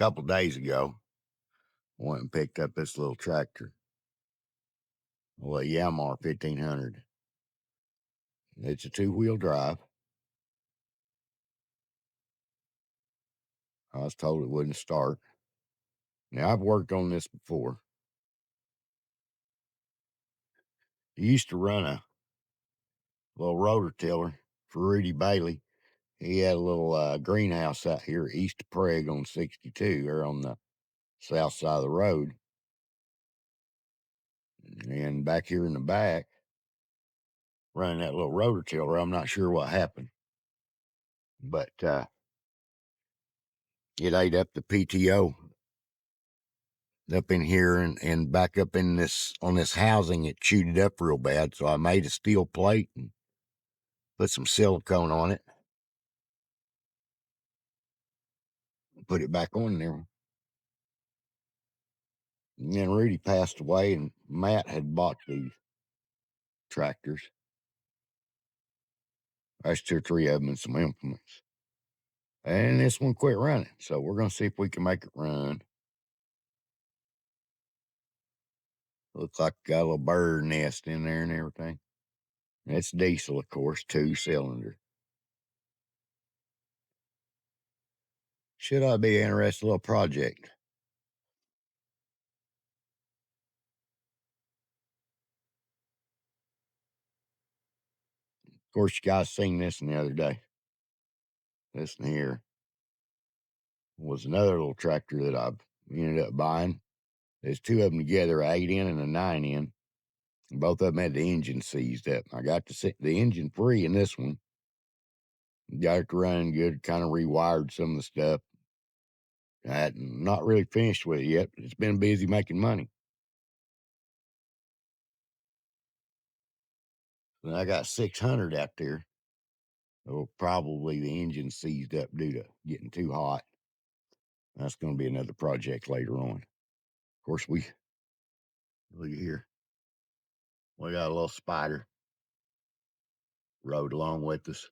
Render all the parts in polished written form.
couple days ago, I went and picked up this little tractor, a Yamar 1500. It's a two-wheel drive. I was told it wouldn't start. Now, I've worked on this before. I used to run a little rotor tiller for Rudy Bailey. He had a little greenhouse out here east of Prague on 62, or on the south side of the road. And back here in the back, running that little rotor tiller, I'm not sure what happened, but it ate up the PTO up in here, and back up in this on this housing. It chewed it up real bad, so I made a steel plate and put some silicone on it, and put it back on there. And then Rudy passed away, and Matt had bought these tractors. There's two or three of them and some implements, and this one quit running, so we're gonna see if we can make it run. Looks like it got a little bird nest in there and everything. It's diesel, of course, 2-cylinder. Should I be interested in a little project? Of course, you guys seen this one the other day. This one here was another little tractor that I ended up buying. There's two of them together, an 8N and a 9N. Both of them had the engine seized up. I got the engine free in this one. Got it running good, kind of rewired some of the stuff. I hadn't not really finished with it yet, but it's been busy making money. And I got 600 out there. Oh, probably the engine seized up due to getting too hot. That's going to be another project later on. Of course, we look here. We got a little spider rode along with us.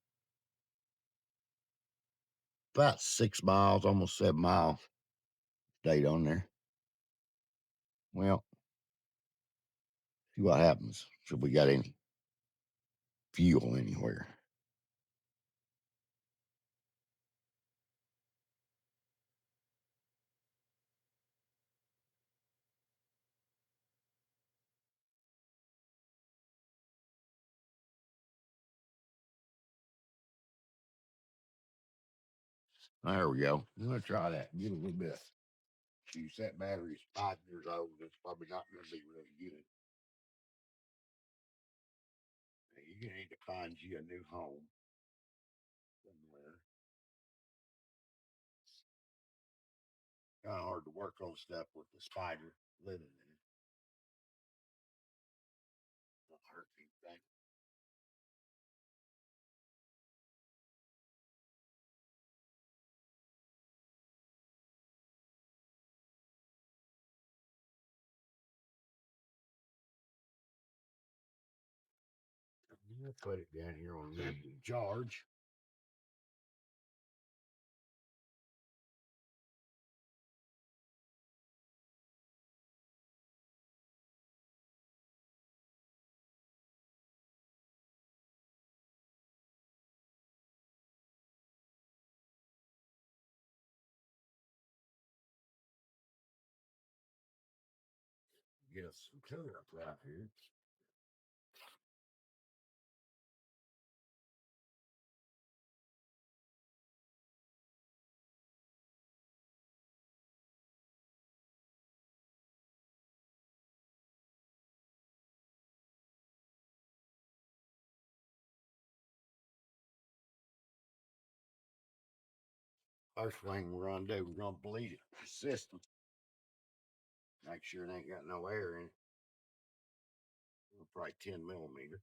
About 6 miles, almost 7 miles. Stayed on there. Well, see what happens. So we got any fuel anywhere. There we go. I'm gonna try that. Get a little bit. Use that battery's 5 years old. It's probably not gonna be really good. Now, you're gonna need to find you a new home somewhere. Kind of hard to work on stuff with the spider living in it. Don't hurt anything. I'm gonna put it down here on medium charge. Get us some clear up right here. First thing we're gonna do, we're gonna bleed it. The system. Make sure it ain't got no air in it. Probably 10 millimeter.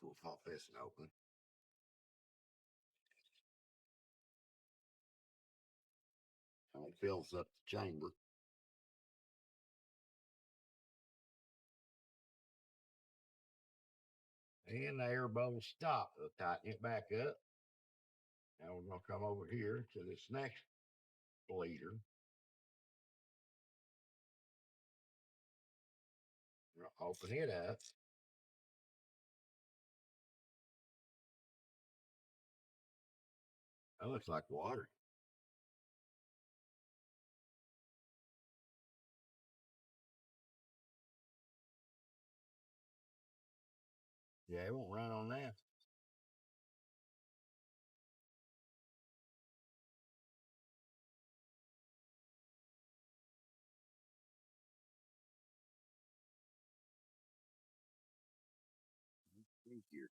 We'll pop this and open. fills up the chamber. And the air bubble stopped. We'll tighten it back up. Now we're going to come over here to this next bleeder. Open it up. That looks like water. Yeah, it won't run on that. Easier.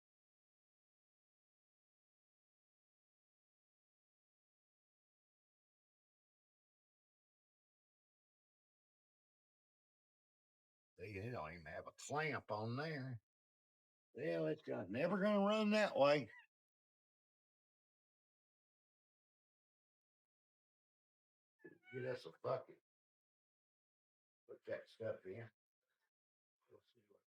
See, it don't even have a clamp on there. Well, it's never going to run that way. Get us a bucket. Put that stuff in. We'll see what.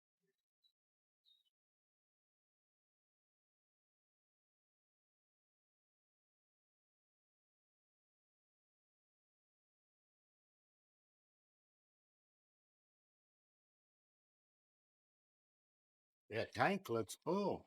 That tank looks full.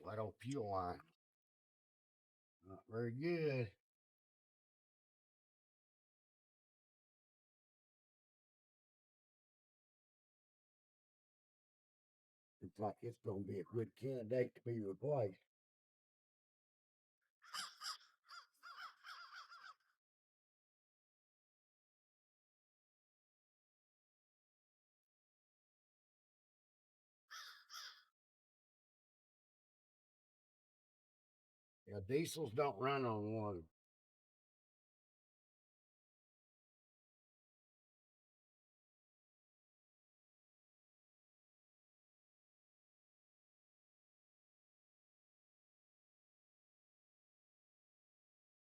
That old fuel line. Not very good. Looks like it's going to be a good candidate to be replaced. Yeah, diesels don't run on water.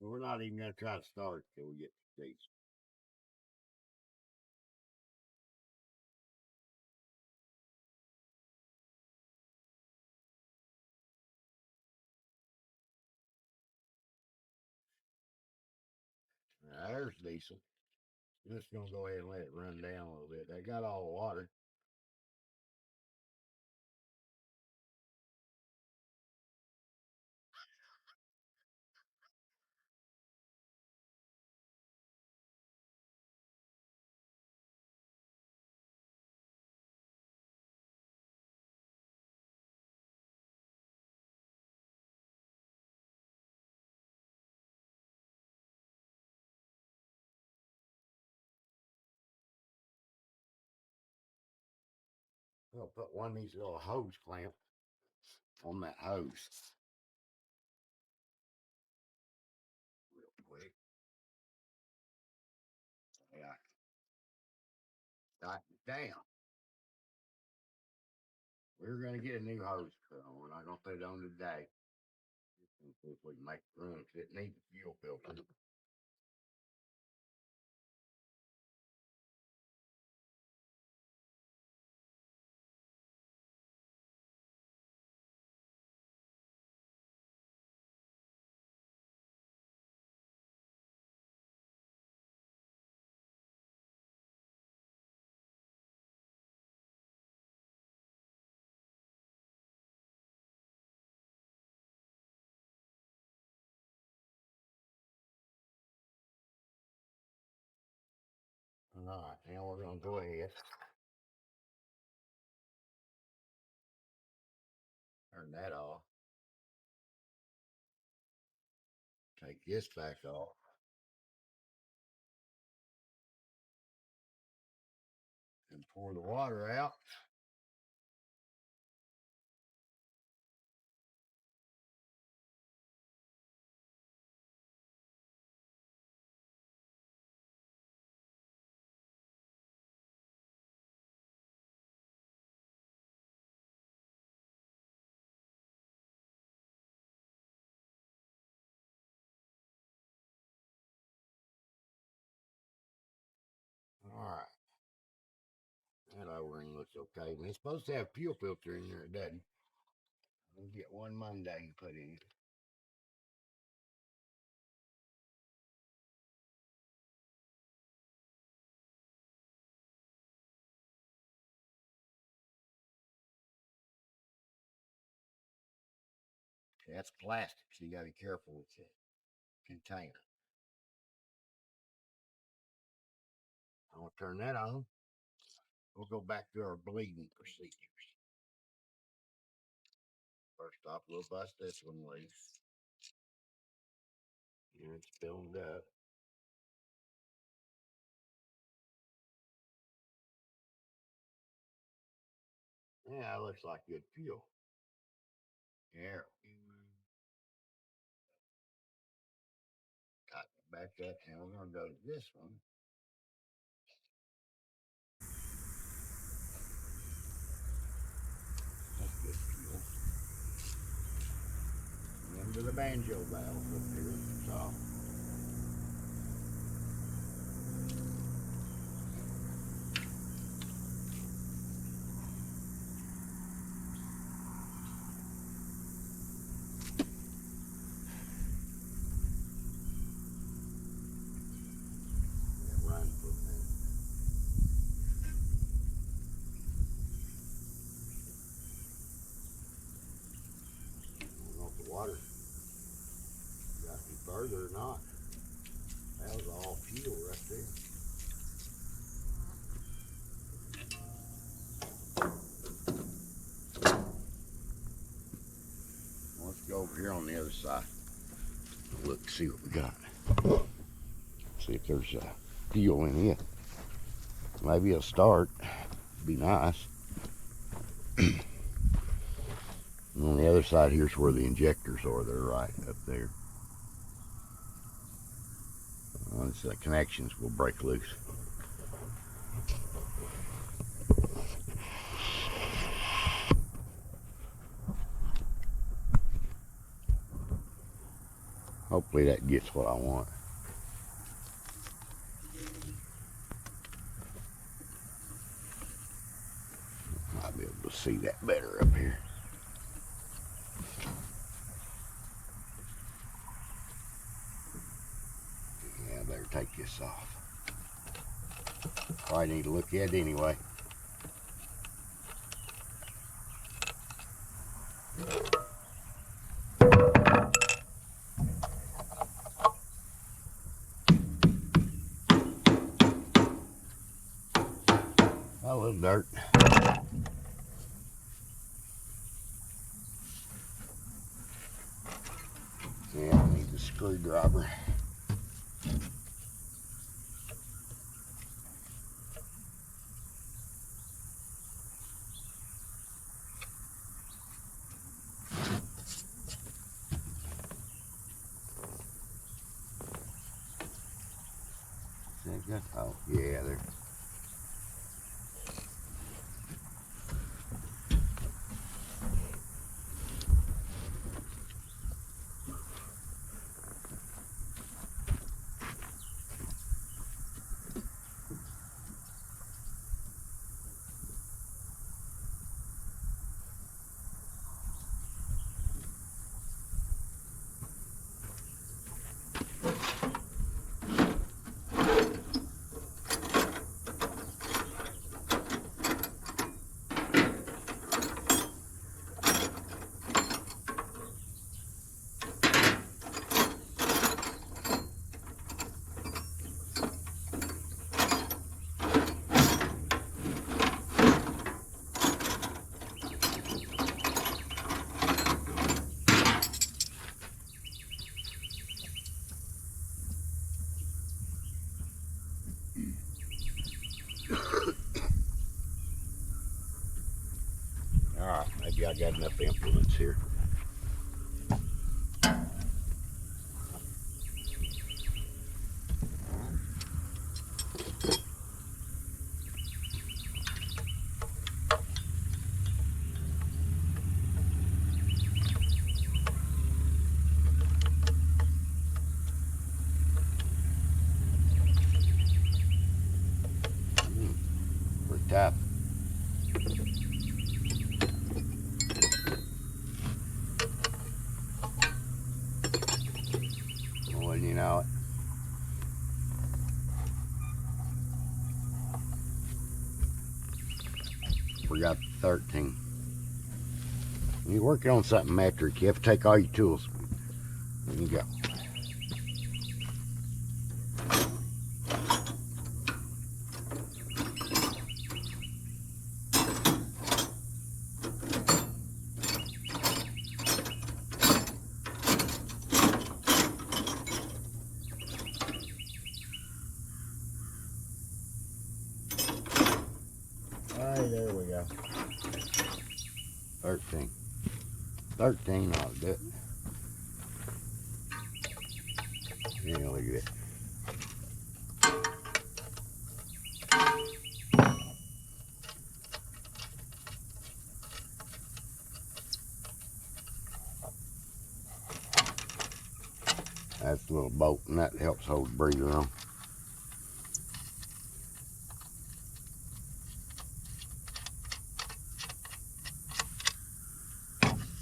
We're not even going to try to start till we get to diesel. Now, there's diesel. I'm just going to go ahead and let it run down a little bit. They got all the water. We'll put one of these little hose clamps on that hose real quick. Yeah, tighten it down. We're going to get a new hose put on. We're not going to put it on today. See if we can make it run because it needs a fuel filter. All right, now we're going to go ahead. Turn that off. Take this back off. And pour the water out. All right. That O-ring looks okay. And it's supposed to have fuel filter in there, it doesn't. We'll get one Monday put in. That's plastic, so you got to be careful with that container. I'm going to turn that on. We'll go back to our bleeding procedures. First off, we'll bust this one loose. Here it's filled up. Yeah, it looks like good fuel. There. Got it back up, and we're going to go to this one. That's good fuel. Into the banjo valve up here at the top. Yeah, run for a minute. I don't know if the water got any further or not. That was all fuel right there. Let's go over here on the other side. Look, see what we got. See if there's fuel in it. Maybe it'll start. Be nice. And on the other side, here's where the injectors are. They're right up there. Once the connections will break loose. Hopefully that gets what I want. I'll be able to see that better up here. Yeah, I better take this off. Probably need to look at it anyway. A little dirt. Yeah, I need the screwdriver. Oh, yeah, there. I got enough implements here. Pretty tough. Well, you know it. Forgot the 13. When you're working on something metric, you have to take all your tools. There you go. Alright, there we go. 13. 13 ought to do it. Yeah, look at it. That's a little bolt, and that helps hold the breather on.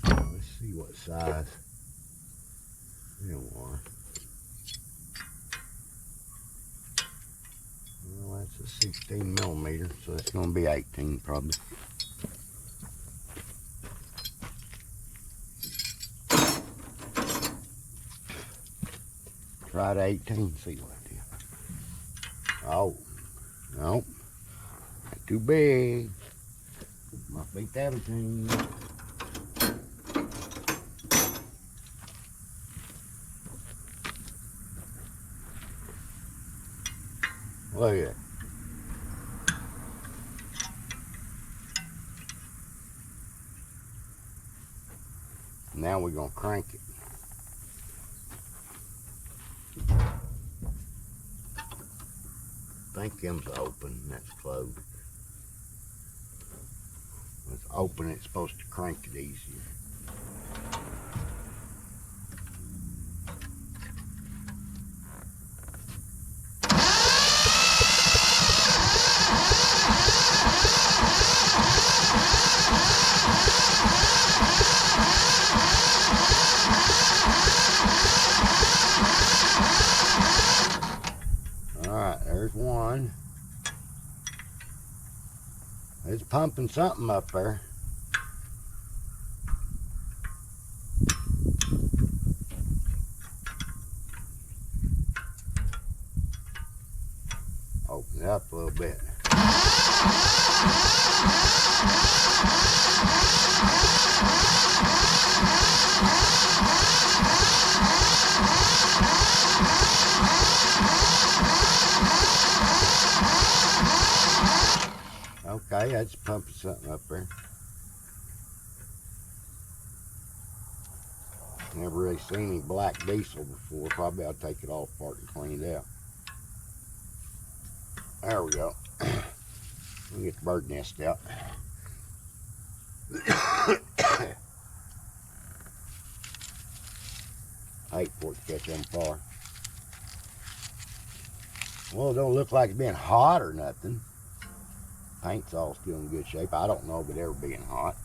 Let's see what size. Yamar. Well, that's a 16 millimeter, so it's going to be 18 probably. Try the 18, see what it is. Oh, no, not too big. Must be 17. Look at it. Now we're going to crank it. I think them's open, that's closed. When it's open, it's supposed to crank it easier. Alright, there's one. It's pumping something up there. Open it up a little bit. Okay, that's pumping something up there. Never really seen any black diesel before. Probably I'll take it all apart and clean it out. There we go. We'll get the bird nest out. I hate for it to catch on fire. Well, it don't look like it's been hot or nothing. Paint's all still in good shape. I don't know of it ever being hot.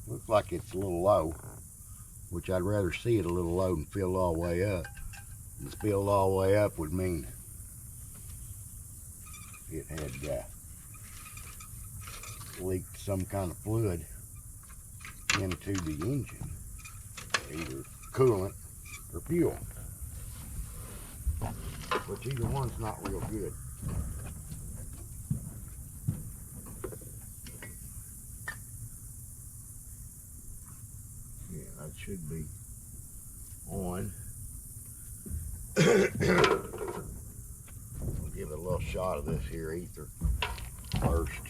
Looks like it's a little low, which I'd rather see it a little low than filled all the way up. And filled all the way up would mean it had leaked some kind of fluid into the engine. either coolant or fuel, which either one's not real good. Yeah, that should be on. We'll give it a little shot of this here ether first.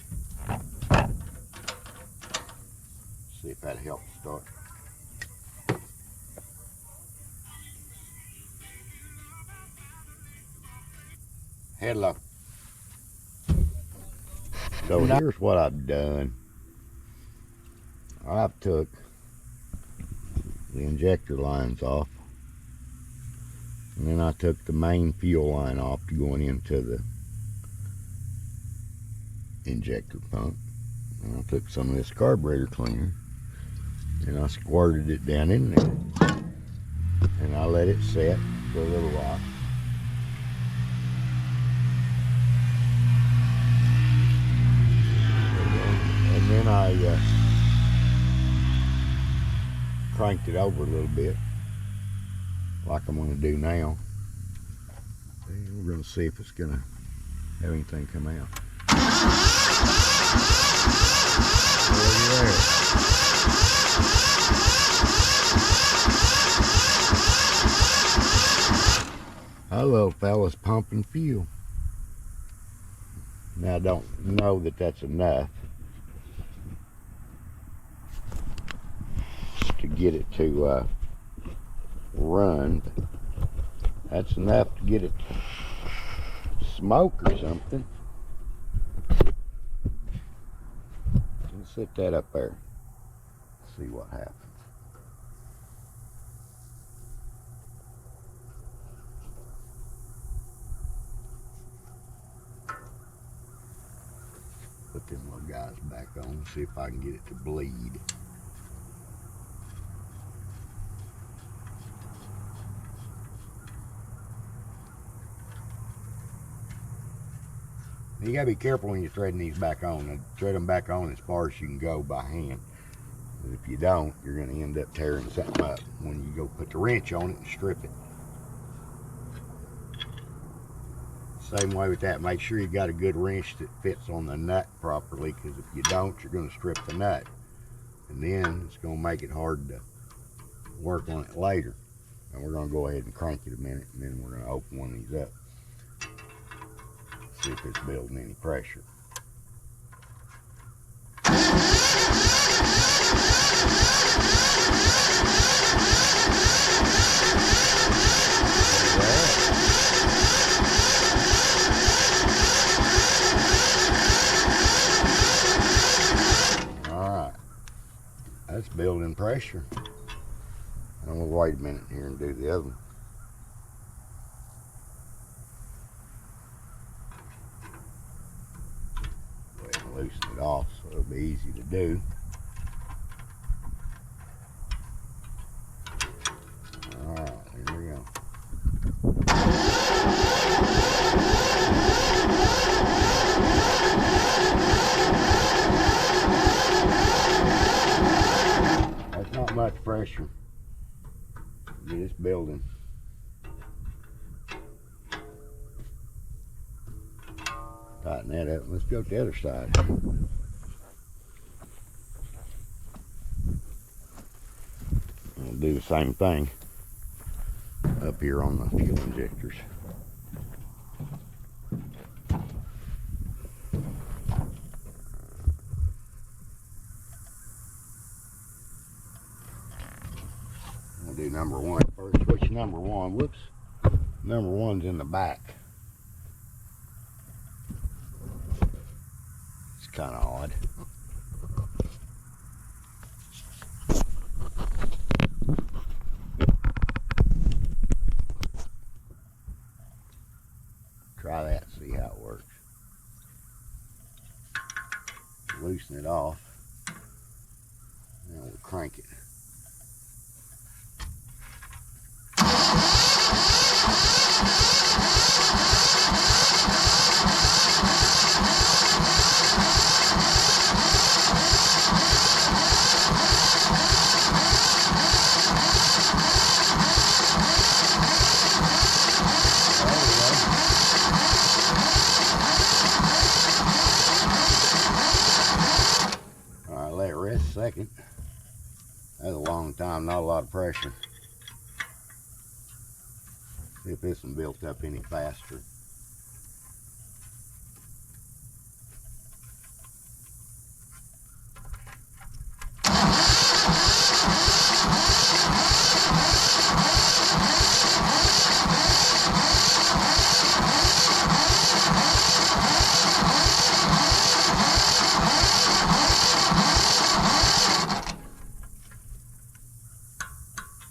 See if that helps start. Hello. So here's what I've done. I've took the injector lines off, and then I took the main fuel line off to going into the injector pump. And I took some of this carburetor cleaner and I squirted it down in there, and I let it set for a little while. And then I cranked it over a little bit, like I'm going to do now. And we're going to see if it's going to have anything come out. Hello, fellas, pumping fuel. Now I don't know that that's enough to get it to run, but that's enough to get it to smoke or something. Let's set that up there, see what happens. Put them little guys back on, see if I can get it to bleed. You gotta be careful when you're threading these back on. And thread them back on as far as you can go by hand. If you don't, you're gonna end up tearing something up when you go put the wrench on it and strip it. Same way with that, make sure you got a good wrench that fits on the nut properly, because if you don't, you're going to strip the nut, and then it's going to make it hard to work on it later. And we're going to go ahead and crank it a minute, and then we're going to open one of these up, see if it's building any pressure. That's building pressure. I'm gonna wait a minute here and do the other one. Go ahead and loosen it off so it'll be easy to do. Alright, here we go. Not much pressure. Get this building. Tighten that up. Let's go to the other side. We'll do the same thing up here on the fuel injectors. We'll do number one first. Which number one? Whoops. Number one's in the back. It's kind of odd. Try that, see how it works. Loosen it off. Now we'll crank it. second. That's a long time, not a lot of pressure. See if this one built up any faster.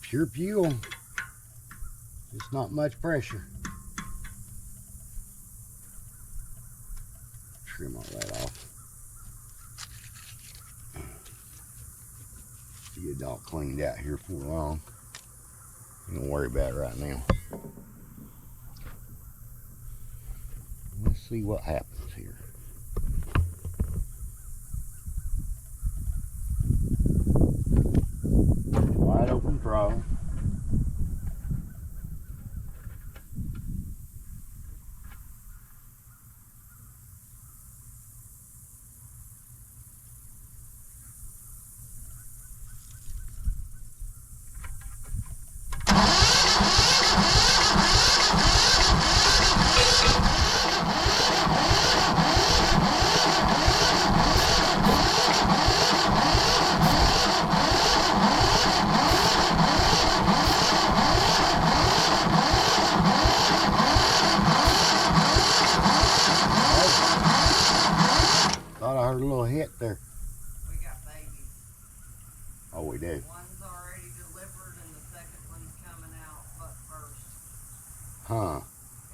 Pure fuel, just not much pressure. Trim all that off. Get it all cleaned out here for long. Don't worry about it right now. Let's see what happens here. Wide open throttle. Thought I heard a little hit there. We got babies. Oh, we do. One's already delivered and the second one's coming out but first. Huh.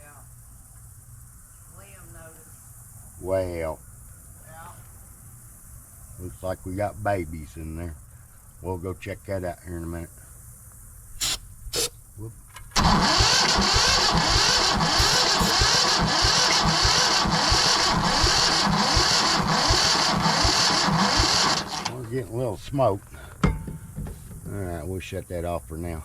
Yeah. Liam noticed. Well, Yeah. looks like we got babies in there. We'll go check that out here in a minute. Whoop. We're getting a little smoke. All right, we'll shut that off for now.